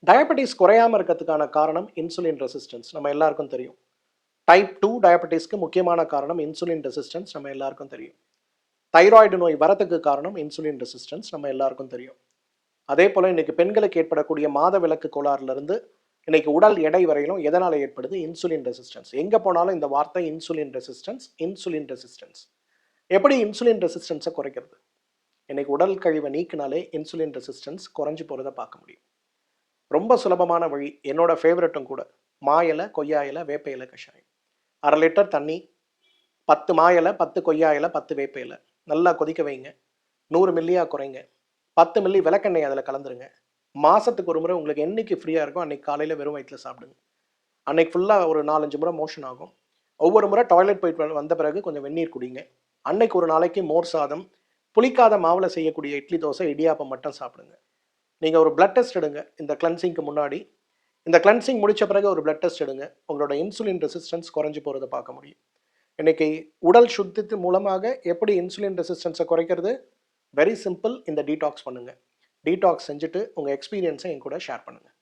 Diabetes குறையாம இருக்கிறதுக்கான காரணம் இன்சுலின் ரெசிஸ்டன்ஸ் நம்ம எல்லாருக்கும் தெரியும். டைப் 2 டயபெட்டிஸ்க்கு முக்கியமான காரணம் இன்சுலின் ரெசிஸ்டன்ஸ் நம்ம எல்லாருக்கும் தெரியும். தைராய்டு நோய் வரதுக்கு காரணம் இன்சுலின் ரெசிஸ்டன்ஸ் நம்ம எல்லாருக்கும் தெரியும். அதே போல இன்னைக்கு பெண்களுக்கு ஏற்படக்கூடிய மாதவிலக்கு கோளாறுல இருந்து இன்னைக்கு உடல் எடை வரையிலும் எதனால ஏற்படுது? Insulin resistance. எங்க போனாலும் இந்த வார்த்தை இன்சுலின் ரெசிஸ்டன்ஸ், இன்சுலின் ரெசிஸ்டன்ஸ். எப்படி இன்சுலின் ரெசிஸ்டன்ஸை குறைக்கிறது? இன்னைக்கு உடல் கழிவை நீக்கினாலே இன்சுலின் ரெசிஸ்டன்ஸ் குறைஞ்சு போறதை பார்க்க முடியும். ரொம்ப சுலபமான வழி, என்னோட ஃபேவரட்டும் கூட. மா இலை, கொய்யா இலை, வேப்ப இலை கஷாயம். 1/2 லிட்டர் தண்ணி, 10 மா இலை, 10 கொய்யா இலை, 10 வேப்ப இலை நல்லா கொதிக்க வைங்க. 100 மில்லியா குறைங்க. 10 மில்லி விளக்கெண்ணெய் அதில் கலந்துருங்க. மாதத்துக்கு ஒரு முறை உங்களுக்கு என்னைக்கு ஃப்ரீயாக இருக்கோ அன்னைக்கு காலையில் வெறும் வயிற்றில் சாப்பிடுங்க. அன்னைக்கு ஃபுல்லாக ஒரு 4-5 முறை மோஷன் ஆகும். ஒவ்வொரு முறை டாய்லெட் போயிட்டு வந்த பிறகு கொஞ்சம் வெந்நீர் குடிங்க. அன்னைக்கு ஒரு நாளைக்கு மோர் சாதம், புளிக்காத மாவில் செய்யக்கூடிய இட்லி, தோசை, இடியாப்பம் மட்டும் சாப்பிடுங்க. நீங்கள் ஒரு பிளட் டெஸ்ட் எடுங்க இந்த கிளன்சிங்க்கு முன்னாடி. இந்த கிளன்சிங் முடித்த பிறகு ஒரு பிளட் டெஸ்ட் எடுங்க. உங்களோட இன்சுலின் ரெசிஸ்டன்ஸ் குறைஞ்சி போகிறத பார்க்க முடியும். இன்னைக்கு உடல் சுத்தத்து மூலமாக எப்படி இன்சுலின் ரெசிஸ்டன்ஸை குறைக்கிறது? Very simple. இந்த டீடாக்ஸ் பண்ணுங்கள். டீடாக்ஸ் செஞ்சுட்டு உங்கள் எக்ஸ்பீரியன்ஸை என் கூட ஷேர் பண்ணுங்கள்.